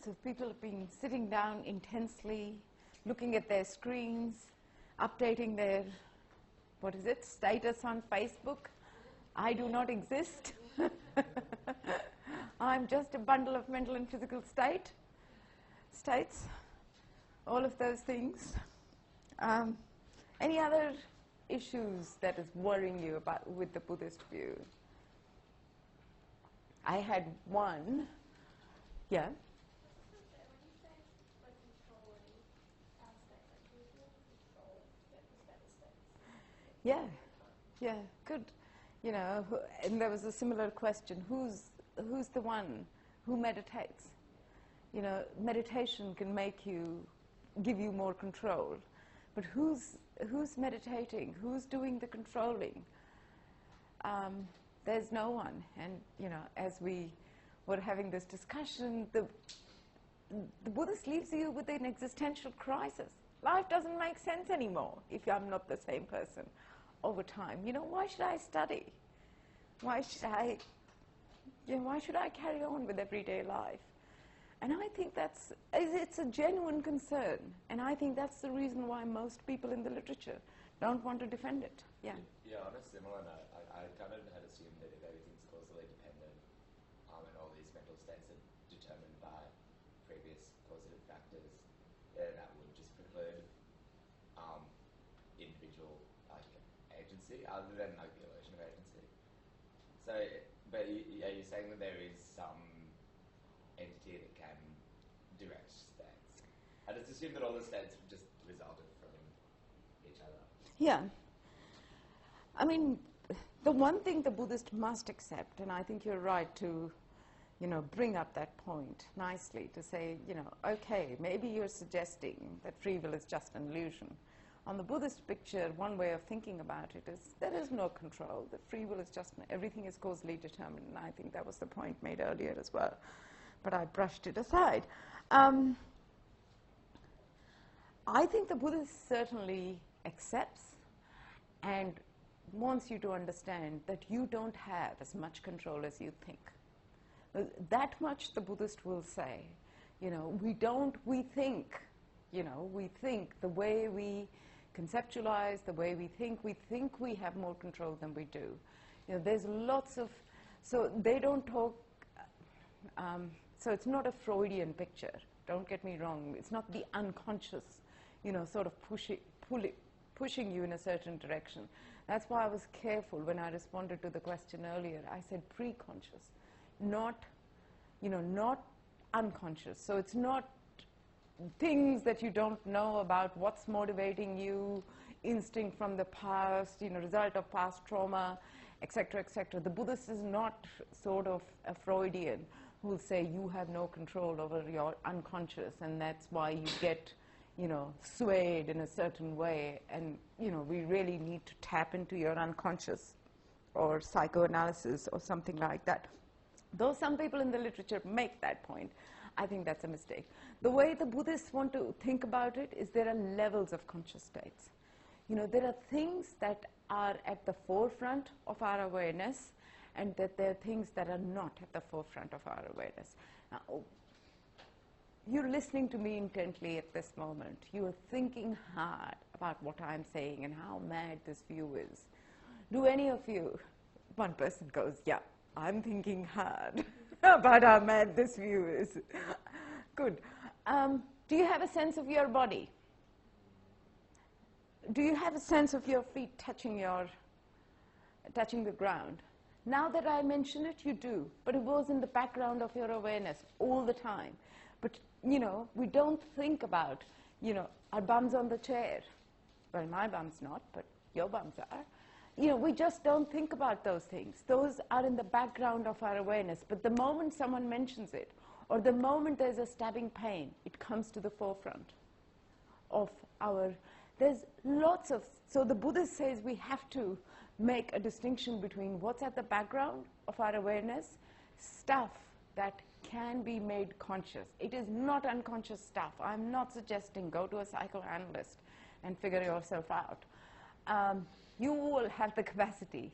So people have been sitting down intensely, looking at their screens, updating their, what is it, status on Facebook. I do not exist. I'm just a bundle of mental and physical states, all of those things. Any other issues that is worrying you about with the Buddhist view? I had one. Yeah. Yeah, yeah, good. You know, and there was a similar question: who's the one who meditates? You know, meditation can give you more control, but who's meditating? Who's doing the controlling? There's no one. And you know, as we were having this discussion, the Buddhist leaves you with an existential crisis. Life doesn't make sense anymore if I'm not the same person over time. You know, why should I study? Why should I carry on with everyday life? And I think it's a genuine concern. And I think that's the reason why most people in the literature don't want to defend it. Yeah. Yeah, on a similar note, I kind of had assumed that if everything's causally dependent, and all these mental states are determined by previous causative factors, then that would just preclude individual agency, other than the illusion of agency. So, but are you saying that there is some entity that can direct states? I just assume that all the states just resulted from each other. Yeah. I mean, the one thing the Buddhist must accept, and I think you're right to, you know, bring up that point nicely, to say, you know, okay, maybe you're suggesting that free will is just an illusion. On the Buddhist picture, one way of thinking about it is there is no control. The free will is just, everything is causally determined, and I think that was the point made earlier as well. But I brushed it aside. I think the Buddhist certainly accepts and wants you to understand that you don't have as much control as you think. That much the Buddhist will say. You know, we think the way we conceptualize, the way we think we have more control than we do. You know, there's lots of, so they don't talk, so it's not a Freudian picture, don't get me wrong. It's not the unconscious, you know, sort of pushing you in a certain direction. That's why I was careful when I responded to the question earlier. I said pre-conscious, not unconscious. So it's not things that you don't know about, what's motivating you, instinct from the past, you know, result of past trauma, etc., etc. The Buddhist is not sort of a Freudian who will say you have no control over your unconscious, and that's why you get, you know, swayed in a certain way, and, you know, we really need to tap into your unconscious, or psychoanalysis or something like that. Though some people in the literature make that point, I think that's a mistake. The way the Buddhists want to think about it is there are levels of conscious states. You know, there are things that are at the forefront of our awareness, and that there are things that are not at the forefront of our awareness. Now, you're listening to me intently at this moment. You're thinking hard about what I'm saying and how mad this view is. Do any of you, one person goes, yeah, I'm thinking hard about how mad this view is. Good. Do you have a sense of your body? Do you have a sense of your feet touching the ground? Now that I mention it, you do, but it was in the background of your awareness all the time. But, you know, we don't think about, you know, our bum's on the chair. Well, my bum's not, but your bums are. You know, we just don't think about those things. Those are in the background of our awareness. But the moment someone mentions it, or the moment there's a stabbing pain, it comes to the forefront of our, there's lots of, so the Buddhist says we have to make a distinction between what's at the background of our awareness, stuff that can be made conscious. It is not unconscious stuff. I'm not suggesting go to a psychoanalyst and figure yourself out. You all have the capacity.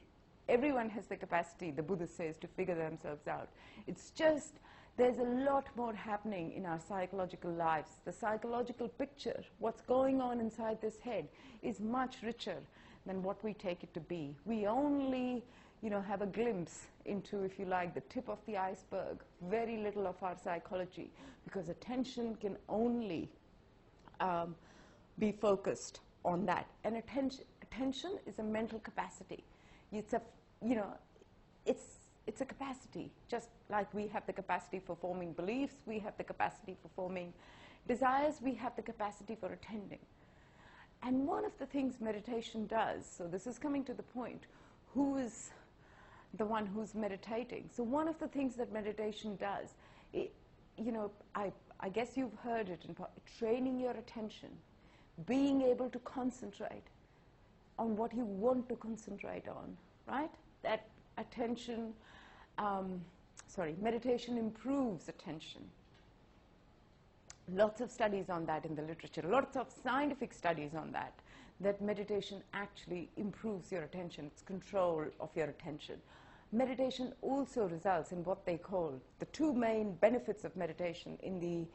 Everyone has the capacity, the Buddha says, to figure themselves out. It's just there's a lot more happening in our psychological lives. The psychological picture, what's going on inside this head, is much richer than what we take it to be. We only, have a glimpse into, if you like, the tip of the iceberg, very little of our psychology, because attention can only be focused on that. And attention is a mental capacity. It's a, it's a capacity, just like we have the capacity for forming beliefs, we have the capacity for forming desires, we have the capacity for attending. And one of the things meditation does, so this is coming to the point, who is the one who's meditating? So one of the things that meditation does, I guess you've heard it, training your attention, being able to concentrate on what you want to concentrate on, right? That attention, meditation improves attention. Lots of studies on that in the literature, lots of scientific studies on that, that meditation actually improves your attention, it's control of your attention. Meditation also results in what they call the two main benefits of meditation in the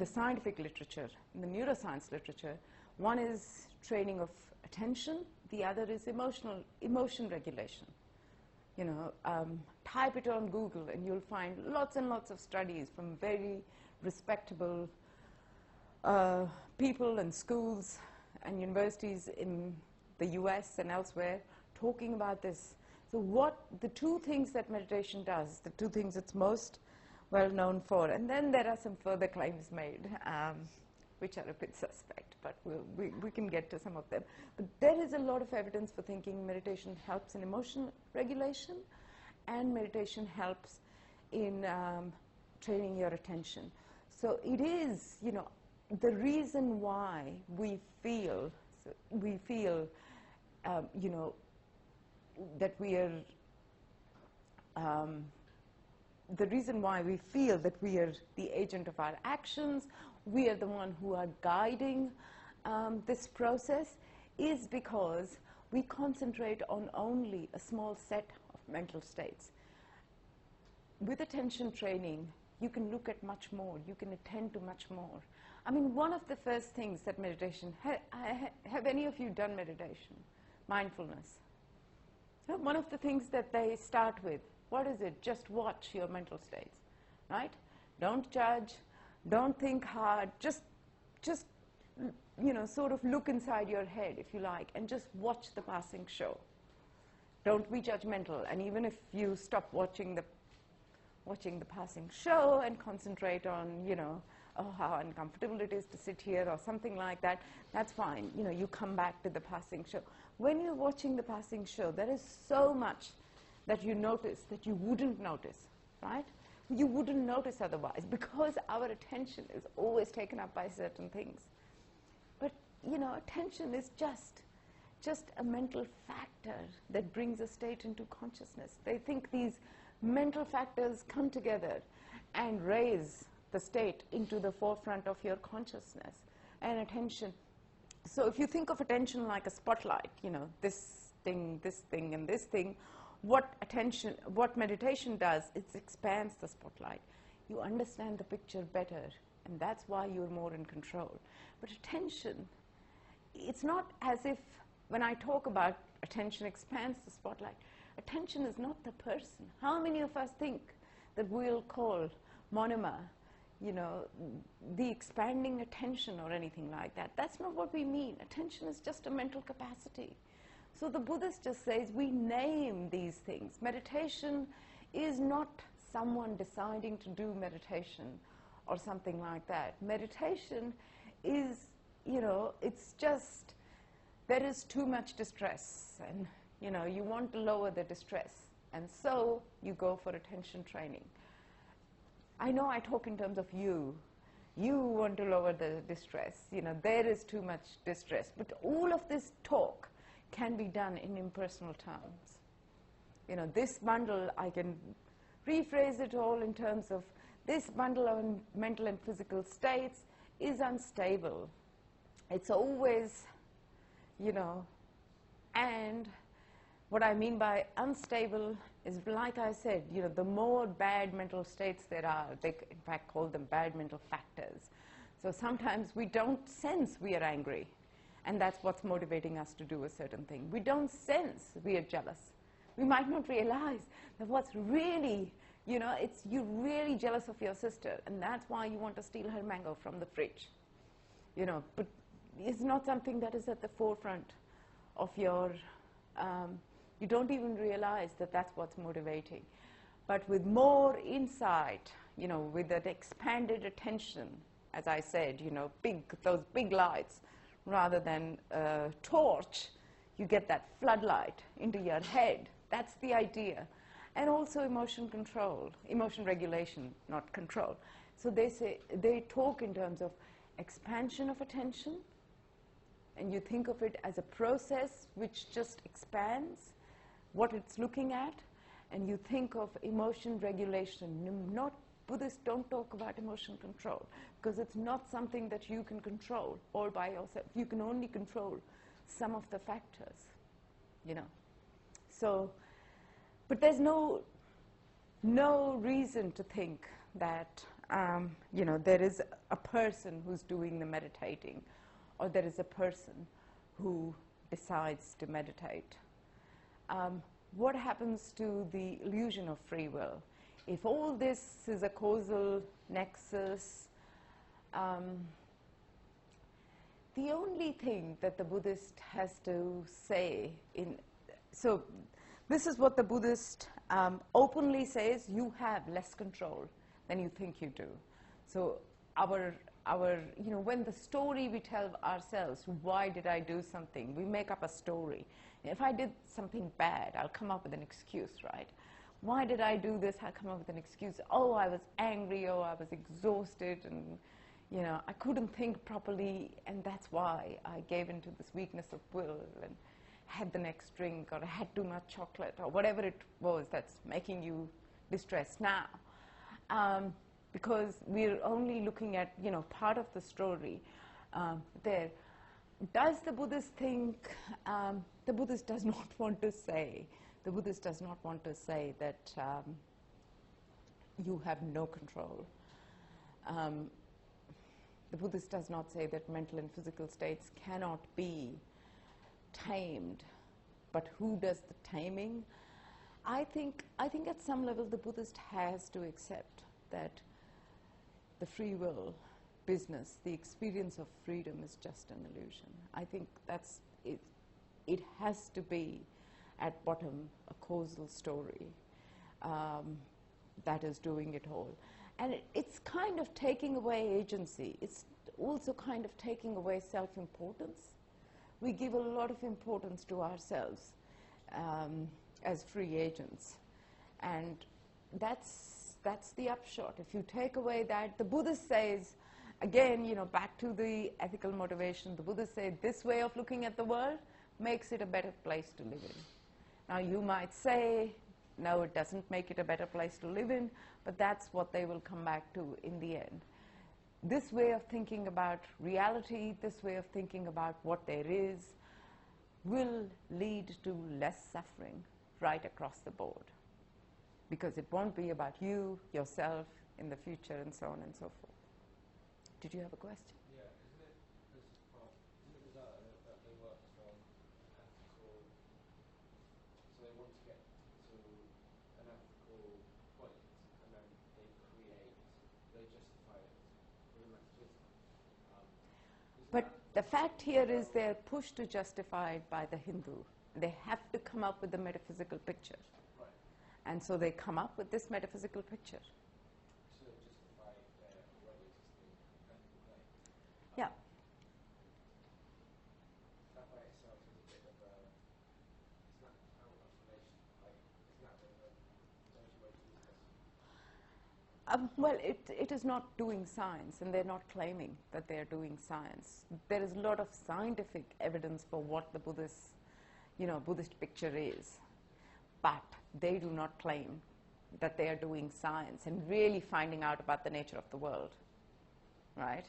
scientific literature, in the neuroscience literature. One is training of attention, the other is emotion regulation. Type it on Google and you'll find lots and lots of studies from very respectable people and schools and universities in the US and elsewhere talking about this. So what the two things that meditation does, the two things it's most well known for, and then there are some further claims made which are a bit suspect, but we can get to some of them. But there is a lot of evidence for thinking meditation helps in emotion regulation and meditation helps in training your attention. So it is, the reason why we feel, that we are, the reason why we feel that we are the agent of our actions, we are the one who are guiding this process, is because we concentrate on only a small set of mental states. With attention training, you can look at much more, you can attend to much more. I mean, one of the first things that meditation, have any of you done meditation? Mindfulness. One of the things that they start with, what is it? Just watch your mental states, right? Don't judge, don't think hard, just sort of look inside your head, if you like, and just watch the passing show. Don't be judgmental, and even if you stop watching the passing show and concentrate on, oh, how uncomfortable it is to sit here or something like that, that's fine. You come back to the passing show. When you're watching the passing show, there is so much that you notice that you wouldn't notice, right? You wouldn't notice otherwise, because our attention is always taken up by certain things. But, attention is just a mental factor that brings a state into consciousness. They think these mental factors come together and raise the state into the forefront of your consciousness. And attention, so if you think of attention like a spotlight, this thing, and this thing, what meditation does, it expands the spotlight. You understand the picture better, and that's why you're more in control. But attention, it's not as if when I talk about attention expands the spotlight, attention is not the person. How many of us think that we'll call monema, the expanding attention or anything like that? That's not what we mean. Attention is just a mental capacity. So the Buddhist just says we name these things. Meditation is not someone deciding to do meditation or something like that. Meditation is, it's just, there is too much distress, and you want to lower the distress, and so you go for attention training. I know I talk in terms of you. You want to lower the distress. There is too much distress. But all of this talk can be done in impersonal terms. This bundle, I can rephrase it all in terms of this bundle of mental and physical states is unstable. It's always, and what I mean by unstable is, like I said, the more bad mental states there are, they in fact call them bad mental factors. So sometimes we don't sense we are angry, and that's what's motivating us to do a certain thing. We don't sense we are jealous. We might not realize that what's really, it's you're really jealous of your sister, and that's why you want to steal her mango from the fridge. But it's not something that is at the forefront of your, you don't even realize that that's what's motivating. But with more insight, with that expanded attention, as I said, those big lights, rather than a torch, you get that floodlight into your head. That's the idea. And also emotion control, emotion regulation, not control. So they talk in terms of expansion of attention, and you think of it as a process which just expands what it's looking at, and you think of emotion regulation. Not Buddhists don't talk about emotion control, because it's not something that you can control all by yourself. You can only control some of the factors, So, but there's no reason to think that, there is a person who's doing the meditating, or there is a person who decides to meditate. What happens to the illusion of free will? If all this is a causal nexus, the only thing that the Buddhist has to say so this is what the Buddhist openly says: you have less control than you think you do. So our when the story we tell ourselves, why did I do something? We make up a story. If I did something bad, I'll come up with an excuse, right? Why did I do this? I'll come up with an excuse. Oh, I was angry. Oh, I was exhausted, and I couldn't think properly, and that's why I gave into this weakness of will and had the next drink, or had too much chocolate, or whatever it was that's making you distressed now. Because we're only looking at, part of the story there. Does the Buddhist think, the Buddhist does not want to say, that you have no control. The Buddhist does not say that mental and physical states cannot be tamed, but who does the taming? I think at some level the Buddhist has to accept that the free will business, the experience of freedom, is just an illusion. I think that's it. It has to be, at bottom, a causal story that is doing it all. And it's kind of taking away agency. It's also kind of taking away self-importance. We give a lot of importance to ourselves as free agents. And that's the upshot. If you take away that, the Buddhist says, again, back to the ethical motivation, the Buddhist said this way of looking at the world makes it a better place to live in. Now, you might say, no, it doesn't make it a better place to live in, but that's what they will come back to in the end. This way of thinking about reality, this way of thinking about what there is, will lead to less suffering right across the board. Because it won't be about you, yourself, in the future, and so on and so forth. Did you have a question? Yeah, isn't it bizarre that they work from ethical, so they want to get to an ethical point, and then they justify it with a metaphysical. But the fact here is they're pushed to justify it by the Hindu. They have to come up with a metaphysical picture. Right. And so they come up with this metaphysical picture. To justify their already existing ethical claim. Yeah. That by itself is a bit of a, it's not out of relation, like, it's not a bit of a dodgy way to use this. Well, it is not doing science, and they're not claiming that they're doing science. There is a lot of scientific evidence for what the Buddhist picture is. But they do not claim that they are doing science and really finding out about the nature of the world, right?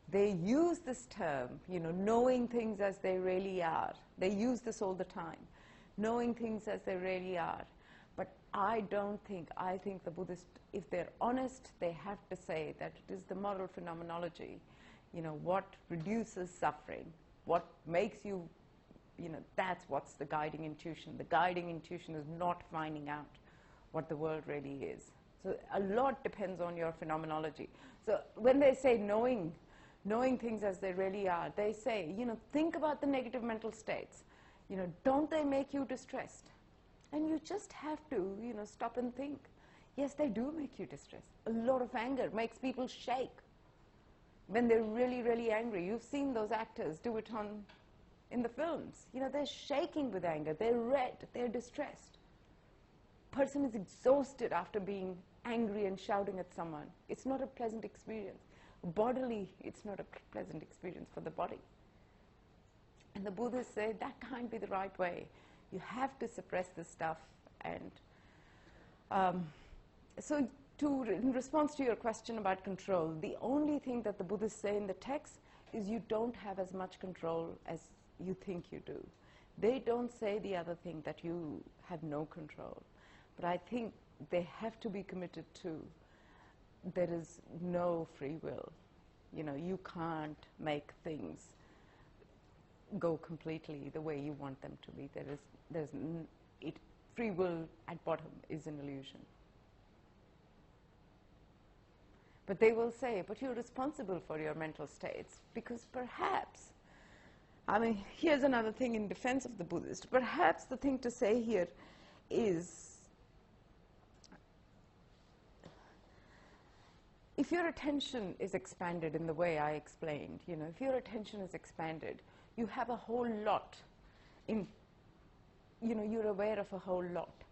They use this term, knowing things as they really are. They use this all the time, knowing things as they really are. But I think the Buddhists, if they're honest, they have to say that it is the moral phenomenology, what reduces suffering, what makes you, that's what's the guiding intuition. The guiding intuition is not finding out what the world really is. So a lot depends on your phenomenology. So when they say knowing things as they really are, they say, think about the negative mental states. Don't they make you distressed? And you just have to, stop and think. Yes, they do make you distressed. A lot of anger makes people shake when they're really, really angry. You've seen those actors do it in the films. They're shaking with anger. They're red. They're distressed. Person is exhausted after being angry and shouting at someone. It's not a pleasant experience. Bodily, it's not a pleasant experience for the body. And the Buddhists say that can't be the right way. You have to suppress this stuff. And so in response to your question about control, the only thing that the Buddhists say in the text is you don't have as much control as you think you do. They don't say the other thing, that you have no control. But I think they have to be committed to there is no free will. You can't make things go completely the way you want them to be. Free will at bottom is an illusion. But they will say, but you're responsible for your mental states, because perhaps, here's another thing in defense of the Buddhist. Perhaps the thing to say here is, if your attention is expanded in the way I explained, if your attention is expanded, you have a whole lot you're aware of a whole lot.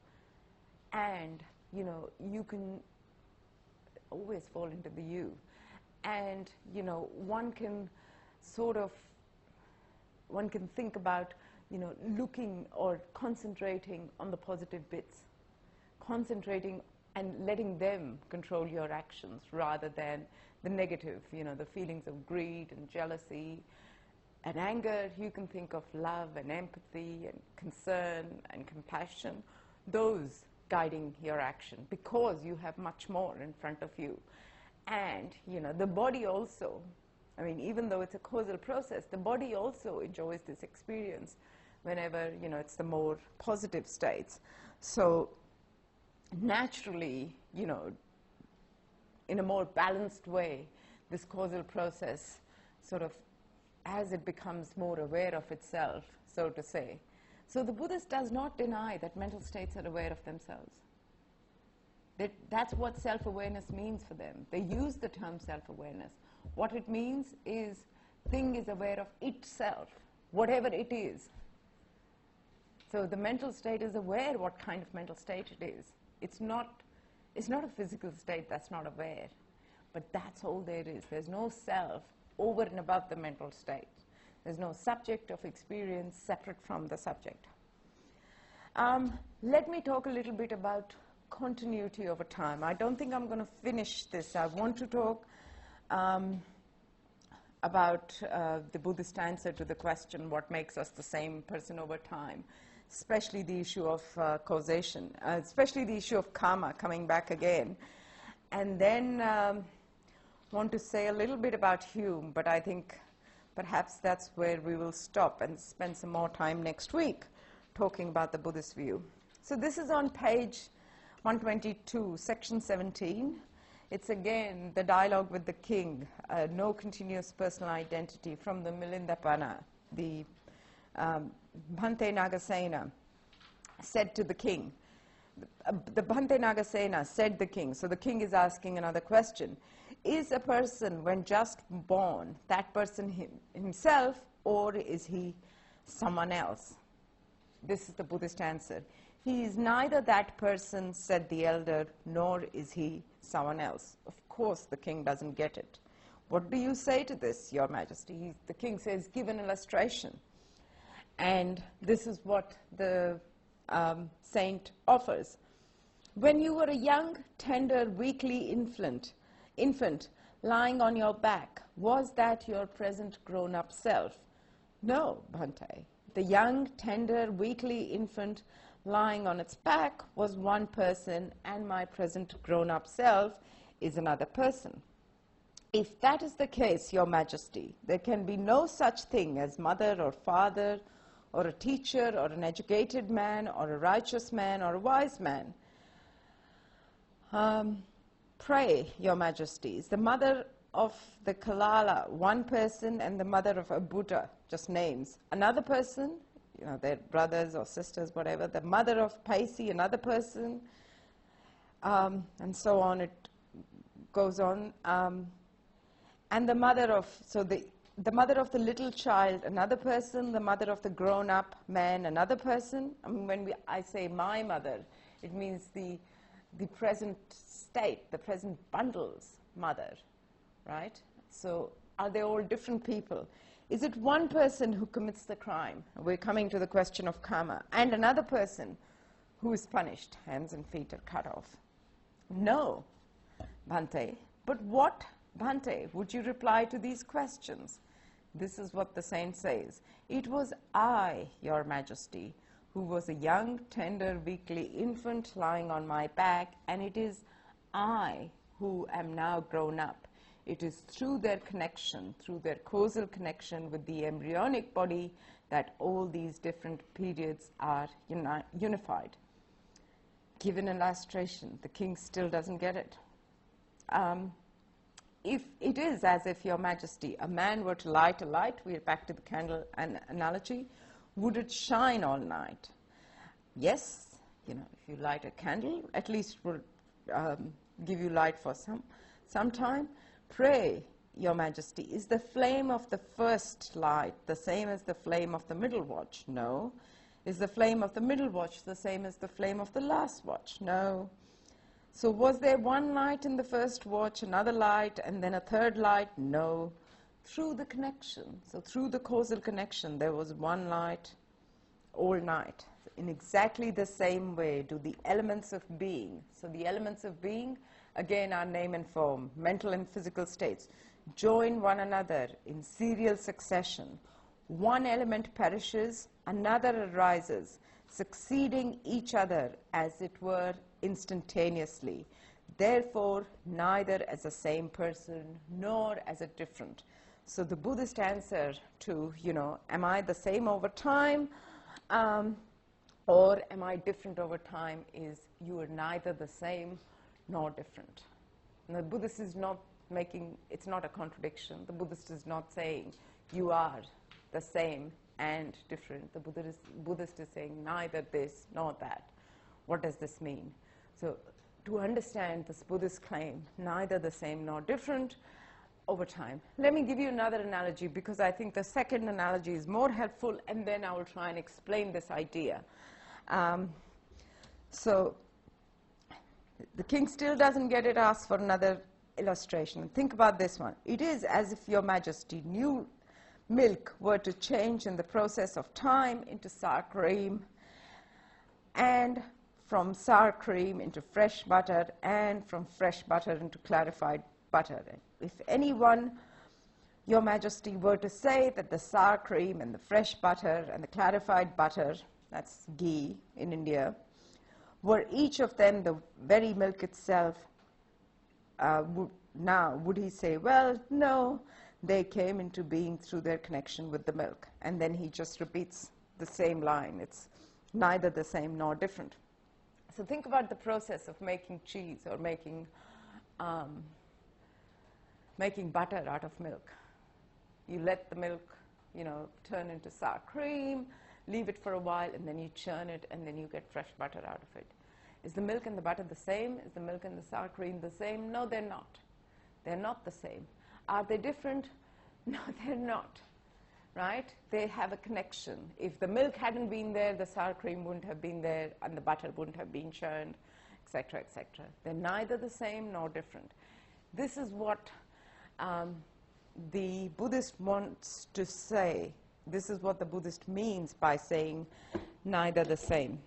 And, you can always fall into the you. And, one can think about, looking or concentrating on the positive bits, concentrating and letting them control your actions rather than the negative, the feelings of greed and jealousy and anger. You can think of love and empathy and concern and compassion, those guiding your action, because you have much more in front of you. And, the body also, even though it's a causal process, the body also enjoys this experience whenever, it's the more positive states. So naturally, in a more balanced way, this causal process as it becomes more aware of itself, so to say. So the Buddhist does not deny that mental states are aware of themselves. That's what self-awareness means for them. They use the term self-awareness. What it means is thing is aware of itself, whatever it is. So the mental state is aware what kind of mental state it is. It's not a physical state that's not aware, but that's all there is. There's no self over and above the mental state. There's no subject of experience separate from the subject. Let me talk a little bit about continuity over time. I don't think I'm going to finish this. I want to talk about the Buddhist answer to the question, what makes us the same person over time, especially the issue of causation, especially the issue of karma coming back again. And then want to say a little bit about Hume, but I think perhaps that's where we will stop and spend some more time next week talking about the Buddhist view. So this is on page 122, section 17. It's again the dialogue with the king, no continuous personal identity, from the Milindapana. The Bhante Nagasena said to the king, the Bhante Nagasena said the king, so the king is asking another question. Is a person, when just born, that person himself, or is he someone else? This is the Buddhist answer. He is neither that person, said the elder, nor is he someone else. Of course, the king doesn't get it. What do you say to this, Your Majesty? The king says, give an illustration. And this is what the saint offers. When you were a young, tender, weakly infant lying on your back, was that your present grown-up self? No, Bhante. The young, tender, weakly infant lying on its back was one person, and my present grown-up self is another person. If that is the case, Your Majesty, there can be no such thing as mother or father or a teacher or an educated man or a righteous man or a wise man. Pray, Your Majesty, is the mother of the Kalala one person and the mother of a Buddha, just names, another person, you know, their brothers or sisters, whatever, the mother of Paisi, another person, and so on, it goes on. And the mother of, so the mother of the little child, another person, the mother of the grown-up man, another person. I mean, when I say my mother, it means the present state, the present bundle's mother, right? So are they all different people? Is it one person who commits the crime? We're coming to the question of karma. And another person who is punished, hands and feet are cut off. No, Bhante. But what, Bhante, would you reply to these questions? This is what the saint says. It was I, Your Majesty, who was a young, tender, weakly infant lying on my back, and it is I who am now grown up. It is through their connection, through their causal connection with the embryonic body, that all these different periods are unified. Given an illustration, the king still doesn't get it. If it is as if, Your Majesty, a man were to light a light, we're back to the candle analogy, would it shine all night? Yes, you know, if you light a candle, at least it will give you light for some time. Pray, Your Majesty, is the flame of the first light the same as the flame of the middle watch? No. Is the flame of the middle watch the same as the flame of the last watch? No. So was there one light in the first watch, another light, and then a third light? No. Through the connection, so through the causal connection, there was one light all night. In exactly the same way do the elements of being. So the elements of being, again, are name and form, mental and physical states, join one another in serial succession. One element perishes, another arises, succeeding each other as it were instantaneously. Therefore, neither as a same person nor as a different. So the Buddhist answer to, you know, am I the same over time or am I different over time is you are neither the same nor different. And the Buddhist is not making, it's not a contradiction. The Buddhist is not saying you are the same and different. The Buddhist is saying neither this nor that. What does this mean? So to understand this Buddhist claim, neither the same nor different, over time. Let me give you another analogy because I think the second analogy is more helpful, and then I will try and explain this idea. So the king still doesn't get it, asks for another illustration. Think about this one. It is as if Your Majesty, new milk were to change in the process of time into sour cream, and from sour cream into fresh butter, and from fresh butter into clarified butter. If anyone, Your Majesty, were to say that the sour cream and the fresh butter and the clarified butter, that's ghee in India, were each of them the very milk itself, would he say, well, no, they came into being through their connection with the milk. And then he just repeats the same line. It's neither the same nor different. So think about the process of making cheese or making butter out of milk. You let the milk, you know, turn into sour cream, leave it for a while, and then you churn it, and then you get fresh butter out of it. Is the milk and the butter the same? Is the milk and the sour cream the same? No, they're not. They're not the same. Are they different? No, they're not, right? They have a connection. If the milk hadn't been there, the sour cream wouldn't have been there, and the butter wouldn't have been churned, etc., etc. They're neither the same nor different. This is what the Buddhist wants to say. This is what the Buddhist means by saying neither the same.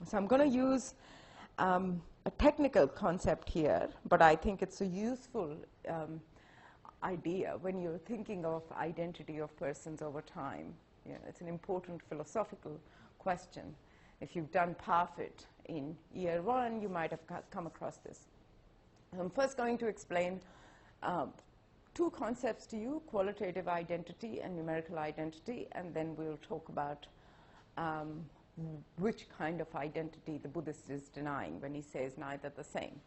So I'm going to use a technical concept here, but I think it's a useful idea when you're thinking of identity of persons over time. You know, it's an important philosophical question. If you've done Parfit in year 1, you might have come across this. I'm first going to explain two concepts to you, qualitative identity and numerical identity, and then we'll talk about which kind of identity the Buddhist is denying when he says neither the same.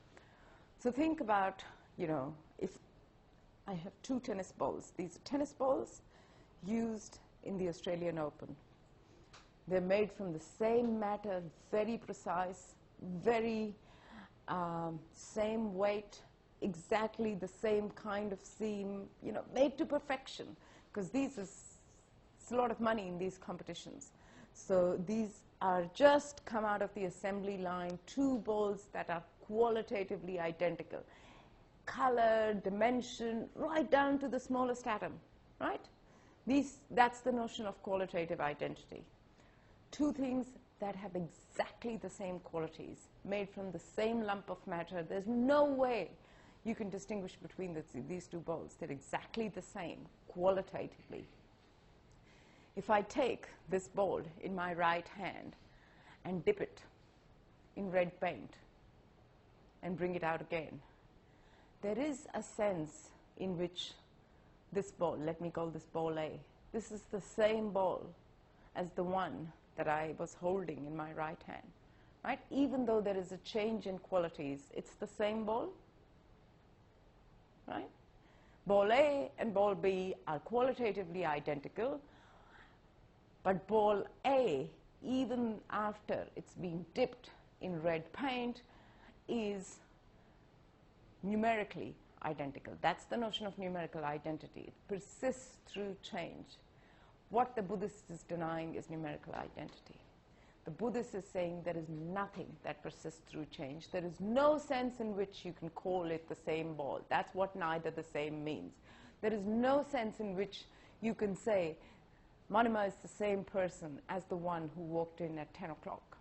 So think about, if I have 2 tennis balls. These are tennis balls used in the Australian Open. They're made from the same matter, very precise, very same weight, exactly the same kind of seam, made to perfection, because it's a lot of money in these competitions. So these are just come out of the assembly line, 2 balls that are qualitatively identical. Color, dimension, right down to the smallest atom, right? That's the notion of qualitative identity. 2 things that have exactly the same qualities, made from the same lump of matter. There's no way you can distinguish between these 2 balls. They're exactly the same, qualitatively. If I take this ball in my right hand and dip it in red paint and bring it out again, there is a sense in which this ball, let me call this ball A, this is the same ball as the one that I was holding in my right hand, right? Even though there is a change in qualities, it's the same ball, right? Ball A and ball B are qualitatively identical, but ball A, even after it's been dipped in red paint, is numerically identical. That's the notion of numerical identity. It persists through change. What the Buddhist is denying is numerical identity. The Buddhist is saying there is nothing that persists through change. There is no sense in which you can call it the same ball. That's what neither the same means. There is no sense in which you can say Manima is the same person as the one who walked in at 10 o'clock.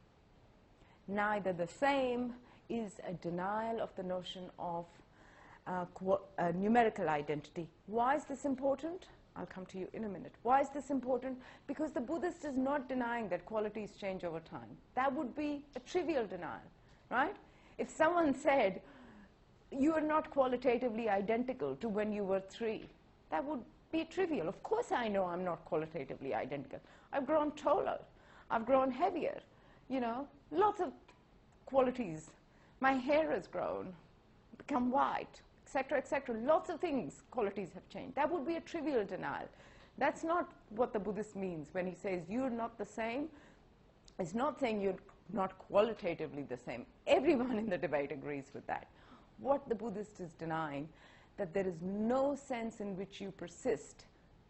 Neither the same is a denial of the notion of numerical identity. Why is this important? I'll come to you in a minute. Why is this important? Because the Buddhist is not denying that qualities change over time. That would be a trivial denial, right? If someone said, you are not qualitatively identical to when you were 3, that would be trivial. Of course I know I'm not qualitatively identical. I've grown taller. I've grown heavier. Lots of qualities. My hair has grown, become white, etc., etc. Lots of things, qualities have changed. That would be a trivial denial. That's not what the Buddhist means when he says you're not the same. It's not saying you're not qualitatively the same. Everyone in the debate agrees with that. What the Buddhist is denying, that there is no sense in which you persist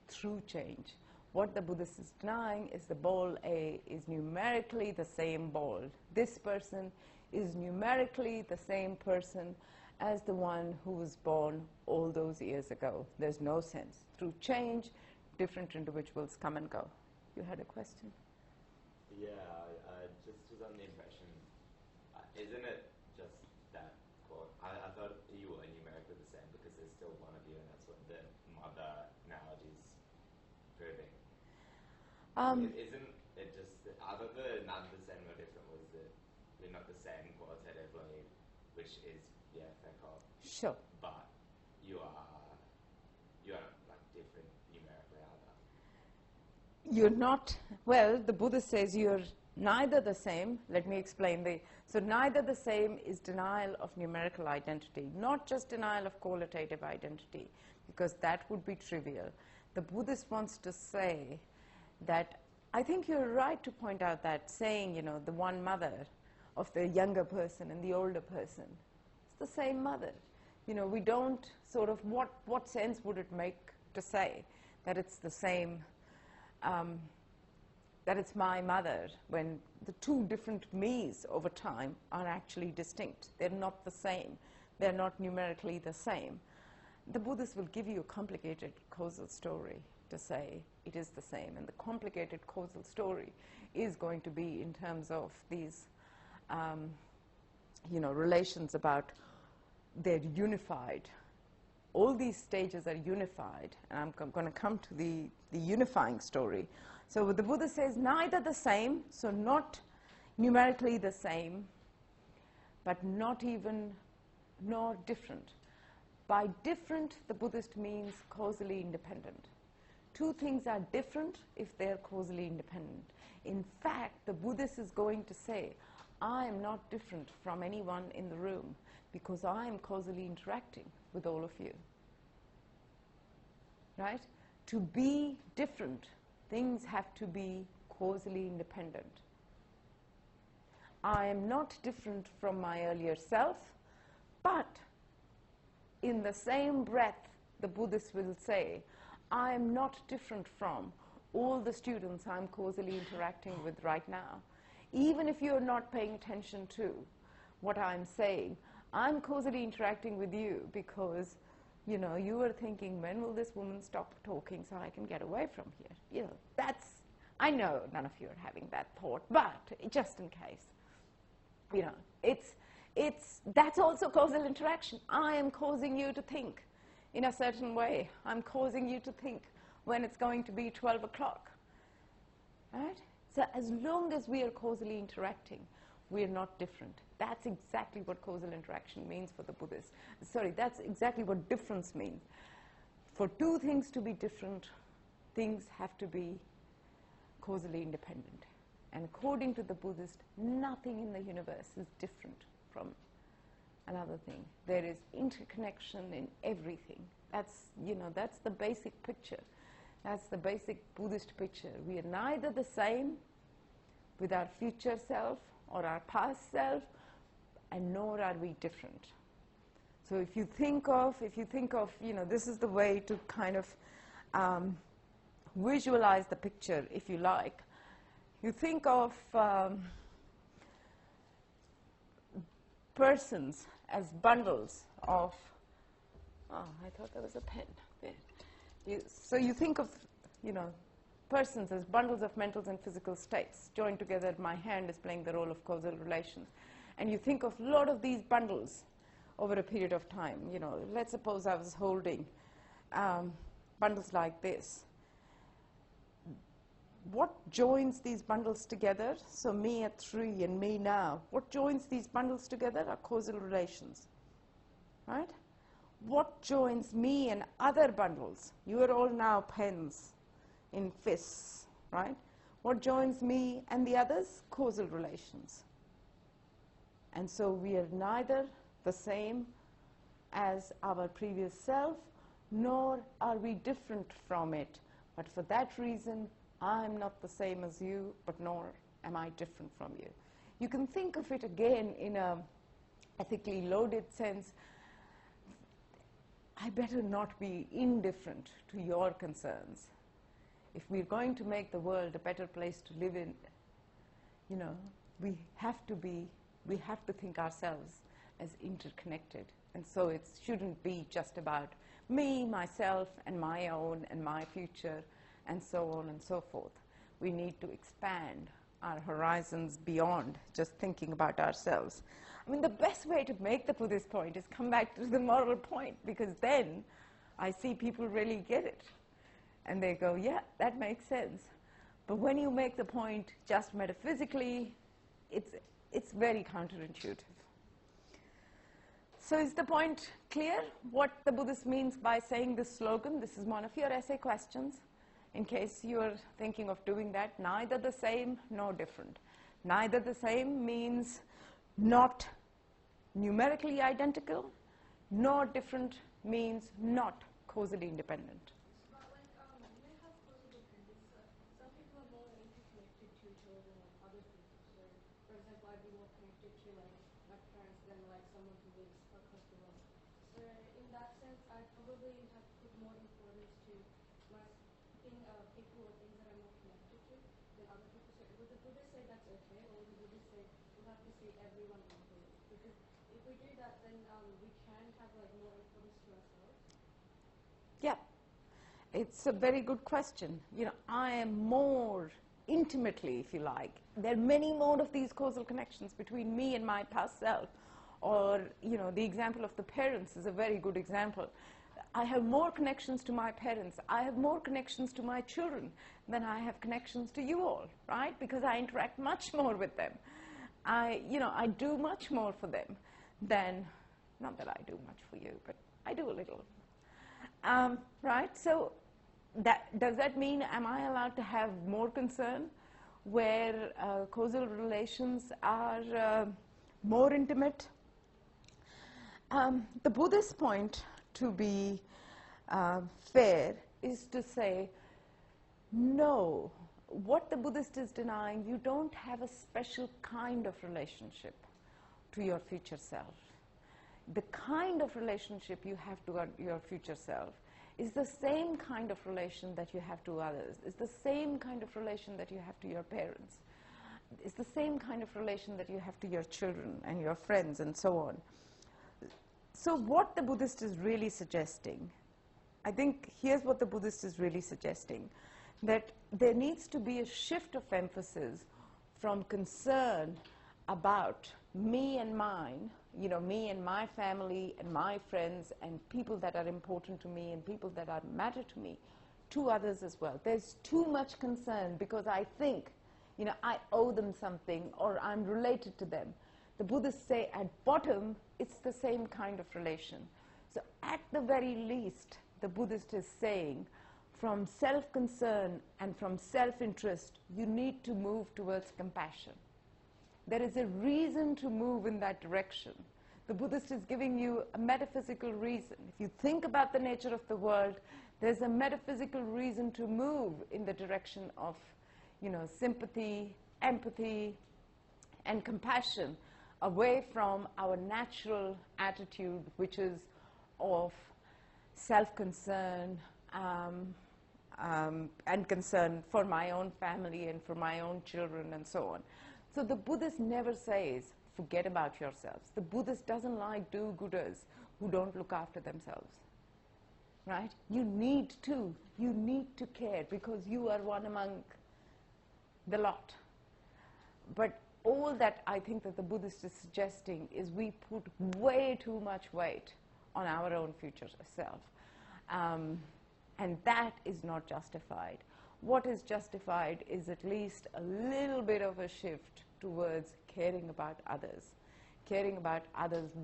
through change. What the Buddhist is denying is the ball A is numerically the same ball. This person is numerically the same person as the one who was born all those years ago. There's no sense. Through change, different individuals come and go. You had a question? Yeah, just was on the impression, isn't it just that I thought you were numerically the same because there's still one of you, and that's what the mother analogy is proving. Isn't it just, other than not the same or different, was that we're not the same qualitatively, which is, yeah, fair call. Sure. But you are like different numerically either. You're not, well, the Buddha says you're neither the same. Let me explain. So neither the same is denial of numerical identity, not just denial of qualitative identity, because that would be trivial. The Buddhist wants to say that, I think you're right to point out that saying, the one mother of the younger person and the older person, it's the same mother. We don't sort of, what sense would it make to say that it's the same, that it's my mother, when the 2 different me's over time are actually distinct. They're not the same. They're not numerically the same. The Buddhists will give you a complicated causal story to say it is the same. And the complicated causal story is going to be in terms of these, relations about they're unified. All these stages are unified, and I'm going to come to the unifying story. So the Buddha says neither the same, so not numerically the same, but not even, nor different. By different, the Buddhist means causally independent. Two things are different if they're causally independent. In fact, the Buddhist is going to say, I am not different from anyone in the room because I am causally interacting with all of you. Right? To be different, things have to be causally independent. I am not different from my earlier self, but in the same breath, the Buddhist will say, I am not different from all the students I'm causally interacting with right now. Even if you're not paying attention to what I'm saying, I'm causally interacting with you because, you know, you were thinking, when will this woman stop talking so I can get away from here? You know, that's, I know none of you are having that thought, but just in case, you know, that's also causal interaction. I am causing you to think in a certain way. I'm causing you to think when it's going to be 12 o'clock, right? So as long as we are causally interacting, we are not different. That's exactly what causal interaction means for the Buddhists. Sorry, that's exactly what difference means. For two things to be different, things have to be causally independent. And according to the Buddhist, nothing in the universe is different from another thing. There is interconnection in everything. That's, you know, that's the basic picture. That's the basic Buddhist picture. We are neither the same with our future self or our past self, and nor are we different. So if you think of, you know, this is the way to kind of visualize the picture, if you like. You think of persons as bundles of, oh, I thought there was a pen there. So you think of, you know, persons as bundles of mental and physical states joined together. My hand is playing the role of causal relations. And you think of a lot of these bundles over a period of time. You know, let's suppose I was holding bundles like this. What joins these bundles together? So me at 3 and me now. What joins these bundles together are causal relations, right? What joins me and other bundles? You are all now pens in fists, right? What joins me and the others? Causal relations. And so we are neither the same as our previous self, nor are we different from it. But for that reason, I'm not the same as you, but nor am I different from you. You can think of it again in a ethically loaded sense. I better not be indifferent to your concerns. If we're going to make the world a better place to live in, you know, we have to think ourselves as interconnected. And so it shouldn't be just about me, myself, and my own, and my future, and so on and so forth. We need to expand our horizons beyond just thinking about ourselves. I mean, the best way to make the Buddhist point is come back to the moral point, because then I see people really get it. And they go, yeah, that makes sense. But when you make the point just metaphysically, it's very counterintuitive. So is the point clear, what the Buddhist means by saying this slogan? This is one of your essay questions, in case you are thinking of doing that. Neither the same nor different. Neither the same means not numerically identical, nor different means not causally independent. But like, you may have causal dependence. Some people are more interconnected to each other than like other people. So, for example, I'd be more connected to like my parents than like someone who lives across the world. So, in that sense, I probably have put more importance to my people or things that I'm more connected to than other people. So, would the Buddha say that's okay, or would the Buddha say we have to see everyone equally? Because if we do that, then we can have like more importance to ourselves. Yeah, it's a very good question. You know, I am more intimately, if you like. There are many more of these causal connections between me and my past self. Or, you know, the example of the parents is a very good example. I have more connections to my parents. I have more connections to my children than I have connections to you all, right? Because I interact much more with them. I do much more for them than, not that I do much for you, but I do a little. Right? So does that mean, am I allowed to have more concern where causal relations are more intimate? The Buddhist point, to be fair, is to say, no, what the Buddhist is denying, you don't have a special kind of relationship to your future self. The kind of relationship you have to your future self is the same kind of relation that you have to others. It's the same kind of relation that you have to your parents. It's the same kind of relation that you have to your children and your friends and so on. So what the Buddhist is really suggesting, I think here's what the Buddhist is really suggesting, that there needs to be a shift of emphasis from concern about me and mine, me and my family and my friends and people that are important to me and people that are matter to me, to others as well. There's too much concern because I think, I owe them something or I'm related to them. The Buddhists say at bottom, it's the same kind of relation. So at the very least, the Buddhist is saying, from self-concern and from self-interest, you need to move towards compassion. There is a reason to move in that direction. The Buddhist is giving you a metaphysical reason. If you think about the nature of the world, there's a metaphysical reason to move in the direction of, sympathy, empathy, and compassion, away from our natural attitude, which is of self-concern and concern for my own family and for my own children and so on. So the Buddhist never says, forget about yourselves. The Buddhist doesn't like do-gooders who don't look after themselves. Right? You need to care because you are one among the lot. But all that I think that the Buddhist is suggesting is we put way too much weight on our own future self. And that is not justified. What is justified is at least a little bit of a shift towards caring about others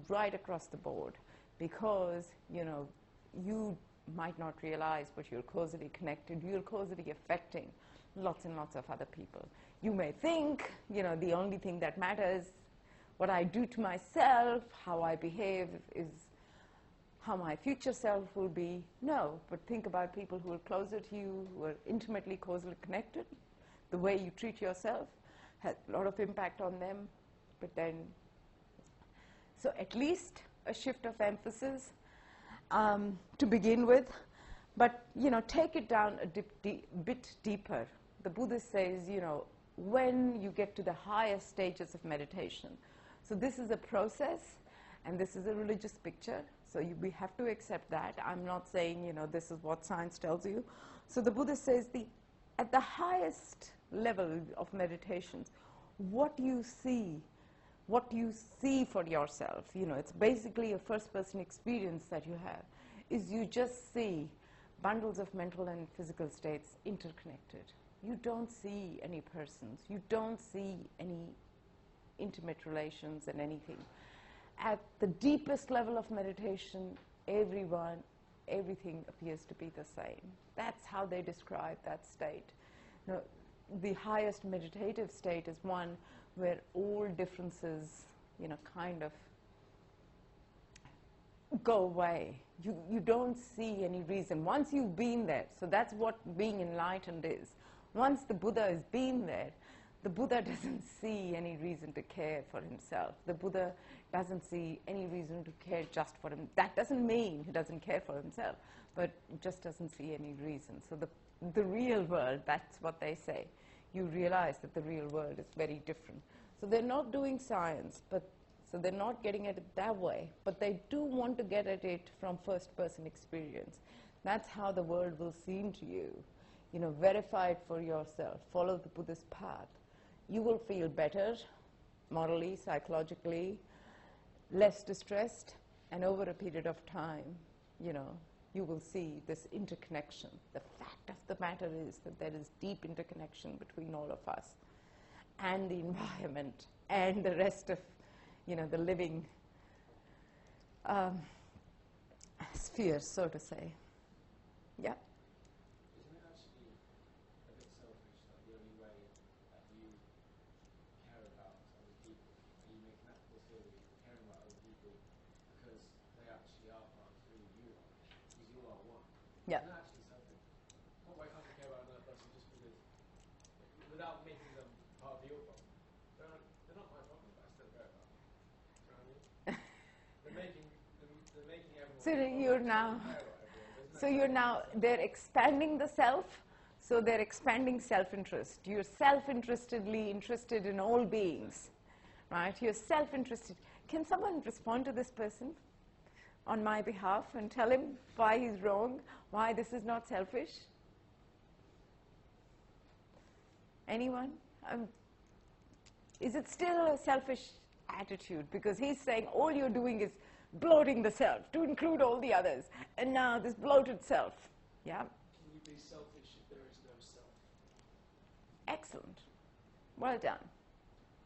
right across the board, because, you might not realize, but you're causally connected, you're causally affecting lots and lots of other people. You may think, the only thing that matters, what I do to myself, how I behave, is how my future self will be. No, but think about people who are closer to you, who are intimately causally connected. The way you treat yourself has a lot of impact on them. But then, so at least a shift of emphasis to begin with. But, take it down a bit deeper. The Buddhist says, when you get to the higher stages of meditation. So this is a process, and this is a religious picture. So we have to accept that. I'm not saying, this is what science tells you. So the Buddhist says at the highest level of meditations, what you see for yourself, it's basically a first-person experience that you have, is you just see bundles of mental and physical states interconnected. You don't see any persons. You don't see any intimate relations and anything. At the deepest level of meditation, everything appears to be the same. That's how they describe that state. The highest meditative state is one where all differences, kind of go away. You don't see any reason. Once you've been there, so that's what being enlightened is. Once the Buddha has been there, the Buddha doesn't see any reason to care for himself. The Buddha doesn't see any reason to care just for him. That doesn't mean he doesn't care for himself, but just doesn't see any reason. So the real world, that's what they say. You realize that the real world is very different. So they're not doing science, so they're not getting at it that way, but they do want to get at it from first-person experience. That's how the world will seem to you. Verify it for yourself. Follow the Buddhist path. You will feel better, morally, psychologically, less distressed, and over a period of time, you will see this interconnection. The fact of the matter is that there is deep interconnection between all of us. and the environment and the rest of, the living sphere, so to say. Yeah. Isn't it actually a bit selfish that the only way that you care about other people, and you make an ethical theory of caring about other people because they actually are part of who you are, because you are one? Yeah. Isn't that actually selfish? Why can't you care about another person just because, without making them part of your problem? They're not my problem, but I still care about them. Do you know what I mean? They're making everyone. So you're now. care about everyone, but isn't So that you're selfish? now, they're expanding the self, so they're expanding self-interest. You're self-interestedly interested in all beings, right? You're self-interested. Can someone respond to this person on my behalf and tell him why he's wrong, why this is not selfish? Anyone? Is it still a selfish attitude? Because he's saying all you're doing is bloating the self to include all the others. And now this bloated self. Yeah? Can you be selfish if there is no self? Excellent. Well done.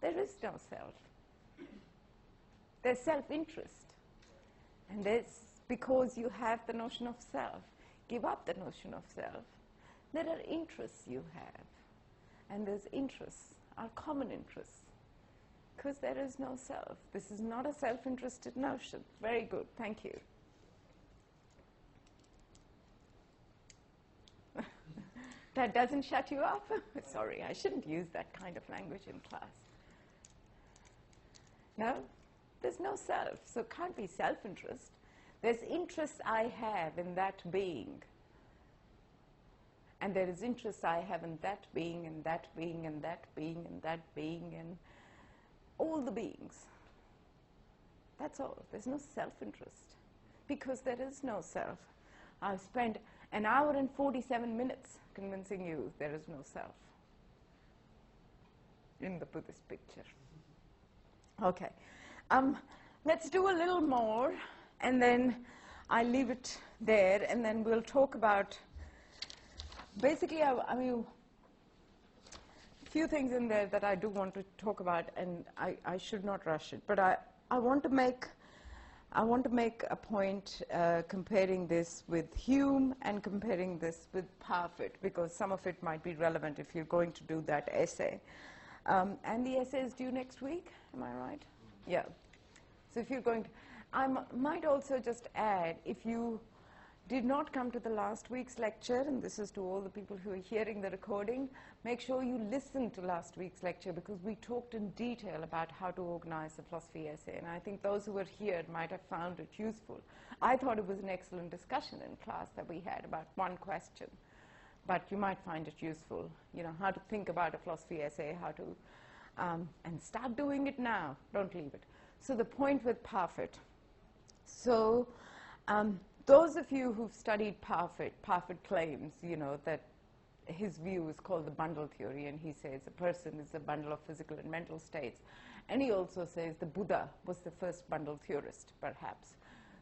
There is no self. There's self-interest. And there's, because you have the notion of self, give up the notion of self. There are interests you have. And those interests are common interests. Because there is no self. This is not a self-interested notion. Very good. Thank you. That doesn't shut you up? Sorry, I shouldn't use that kind of language in class. No? There's no self, so it can't be self-interest. There's interests I have in that being. And there is interests I have in that being, and that being, and that being, and that being, and all the beings. That's all. There's no self-interest. Because there is no self. I've spent an hour and 47 minutes convincing you there is no self in the Buddhist picture. Okay. Let's do a little more, and then I'll leave it there, and then we'll talk about, basically, I mean, a few things in there that I do want to talk about, and I should not rush it, but I want to make a point comparing this with Hume and comparing this with Parfit, because some of it might be relevant if you're going to do that essay. And the essay is due next week, am I right? Yeah. So if you're going to, I might also just add, if you did not come to the last week's lecture, and this is to all the people who are hearing the recording, make sure you listen to last week's lecture, because we talked in detail about how to organize a philosophy essay, and I think those who were here might have found it useful. I thought it was an excellent discussion in class that we had about one question, but you might find it useful, how to think about a philosophy essay, how to, and start doing it now, don't leave it. So the point with Parfit. So those of you who've studied Parfit claims, that his view is called the bundle theory, and he says a person is a bundle of physical and mental states. And he also says the Buddha was the first bundle theorist, perhaps.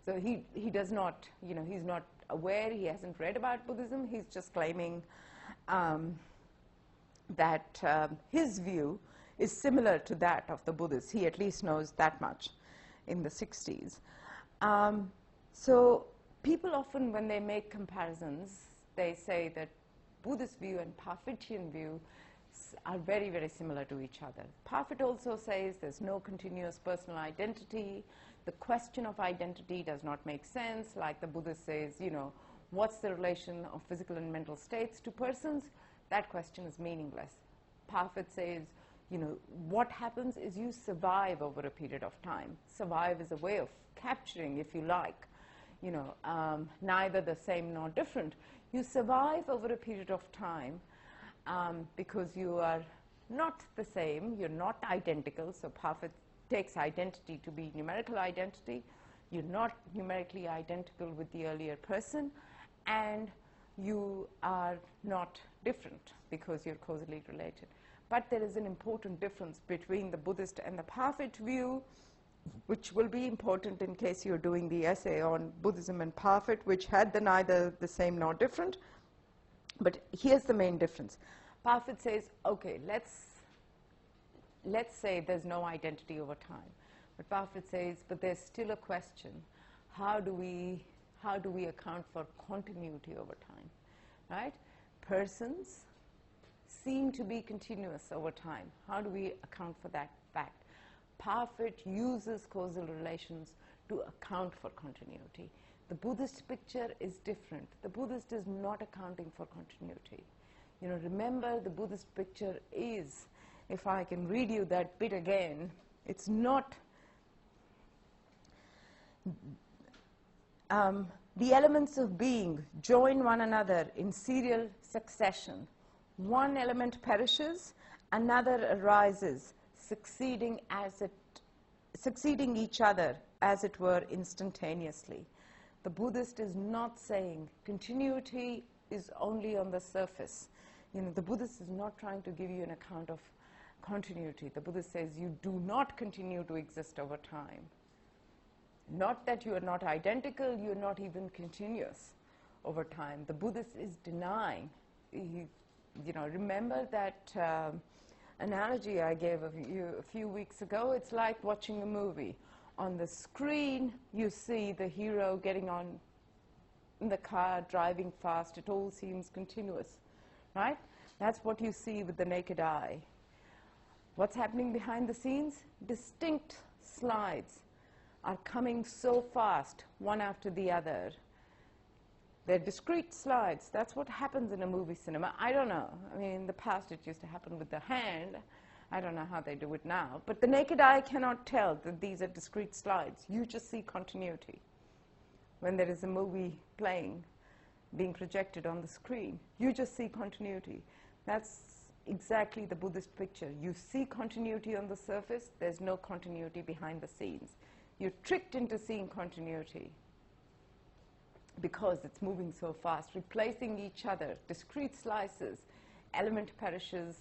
So he does not, he's not aware, he hasn't read about Buddhism, he's just claiming that his view is similar to that of the Buddhists. He at least knows that much in the 60s. So people often, when they make comparisons, they say that Buddhist view and Parfitian view are very, very similar to each other. Parfit also says there's no continuous personal identity. The question of identity does not make sense. Like the Buddhist says, what's the relation of physical and mental states to persons? That question is meaningless. Parfit says, what happens is you survive over a period of time. Survive is a way of capturing, if you like, neither the same nor different. You survive over a period of time because you are not the same, you're not identical. So Parfit takes identity to be numerical identity. You're not numerically identical with the earlier person, and you are not different because you're causally related. But there is an important difference between the Buddhist and the Parfit view, which will be important in case you're doing the essay on Buddhism and Parfit, which had the neither the same nor different. But here's the main difference. Parfit says, okay, let's let's say there's no identity over time. But Parfit says, but there's still a question. How do we account for continuity over time, right? Persons seem to be continuous over time. How do we account for that fact? Parfit uses causal relations to account for continuity. The Buddhist picture is different. The Buddhist is not accounting for continuity. Remember, the Buddhist picture is, if I can read you that bit again, it's not the elements of being join one another in serial succession. One element perishes, another arises, succeeding each other, as it were, instantaneously. The Buddhist is not saying continuity is only on the surface. The Buddhist is not trying to give you an account of continuity. The Buddhist says you do not continue to exist over time. Not that you are not identical, you are not even continuous over time. The Buddhist is denying. Remember that analogy I gave you a few weeks ago? It's like watching a movie. On the screen, you see the hero getting on in the car, driving fast. It all seems continuous, right? That's what you see with the naked eye. What's happening behind the scenes? Distinct slides are coming so fast, one after the other. They're discrete slides. That's what happens in a movie cinema. I don't know. In the past it used to happen with the hand. I don't know how they do it now. But the naked eye cannot tell that these are discrete slides. You just see continuity. When there is a movie playing, being projected on the screen, you just see continuity. That's exactly the Buddhist picture. You see continuity on the surface. There's no continuity behind the scenes. You're tricked into seeing continuity because it's moving so fast, replacing each other, discrete slices, element perishes,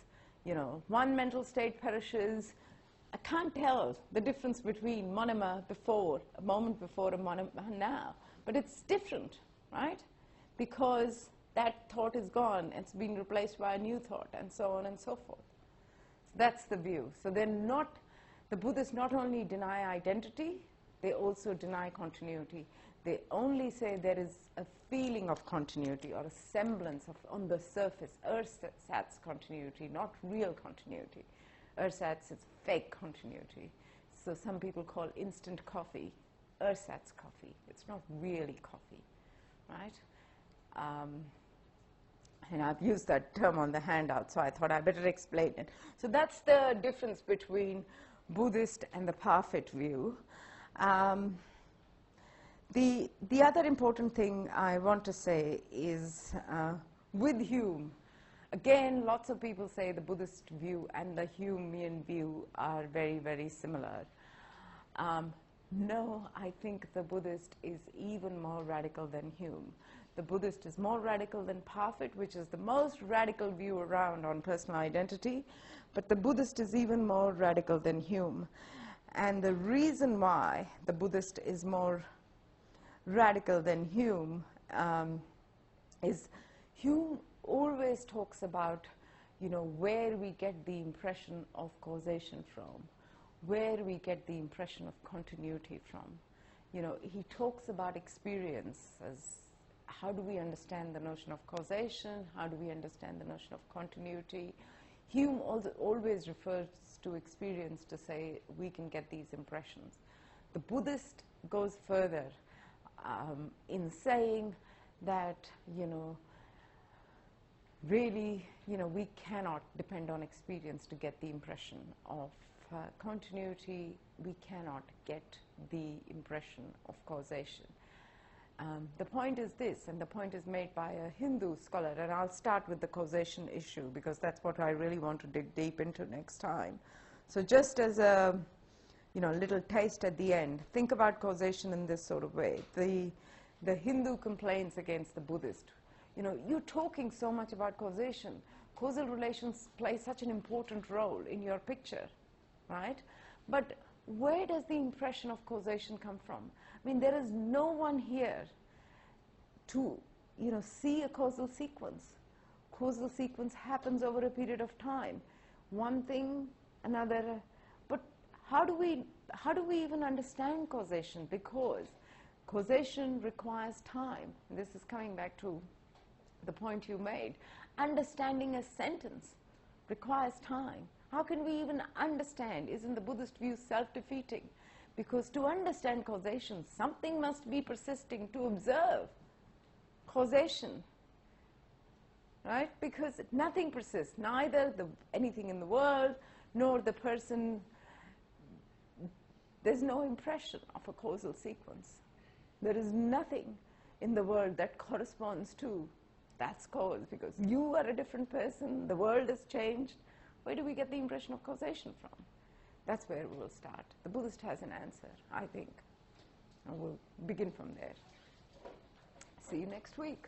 one mental state perishes. I can't tell the difference between monomer before, a moment before, a monomer now, but it's different, right? Because that thought is gone, it's been replaced by a new thought, and so on and so forth. So that's the view. So the Buddhists not only deny identity, they also deny continuity. They only say there is a feeling of continuity or a semblance of, on the surface, ersatz continuity, not real continuity. Ersatz is fake continuity. So some people call instant coffee ersatz coffee. It's not really coffee, right? And I've used that term on the handout, so I thought I better explain it. So that's the difference between Buddhist and the Parfit view. The other important thing I want to say is with Hume, again, lots of people say the Buddhist view and the Humean view are very, very similar. No, I think the Buddhist is even more radical than Hume. The Buddhist is more radical than Parfit, which is the most radical view around on personal identity, but the Buddhist is even more radical than Hume. And the reason why the Buddhist is more radical than Hume is Hume always talks about, where we get the impression of causation from, where we get the impression of continuity from. He talks about experience as how do we understand the notion of causation, how do we understand the notion of continuity. Hume also always refers to experience to say we can get these impressions. The Buddhist goes further in saying that, really, we cannot depend on experience to get the impression of continuity. We cannot get the impression of causation. The point is this, and the point is made by a Hindu scholar, and I'll start with the causation issue because that's what I really want to dig deep into next time. So just as a little taste at the end, think about causation in this sort of way. The Hindu complains against the Buddhist. You're talking so much about causation. Causal relations play such an important role in your picture, right? But where does the impression of causation come from? There is no one here to, see a causal sequence. Causal sequence happens over a period of time. One thing another. But how do we even understand causation? Because causation requires time. This is coming back to the point you made. Understanding a sentence requires time. How can we even understand? Isn't the Buddhist view self-defeating? Because to understand causation, something must be persisting to observe causation, right? Because nothing persists, neither anything in the world, nor the person. There's no impression of a causal sequence. There is nothing in the world that corresponds to that's cause, because you are a different person, the world has changed. Where do we get the impression of causation from? That's where we will start. The Buddhist has an answer, I think, and we'll begin from there. See you next week.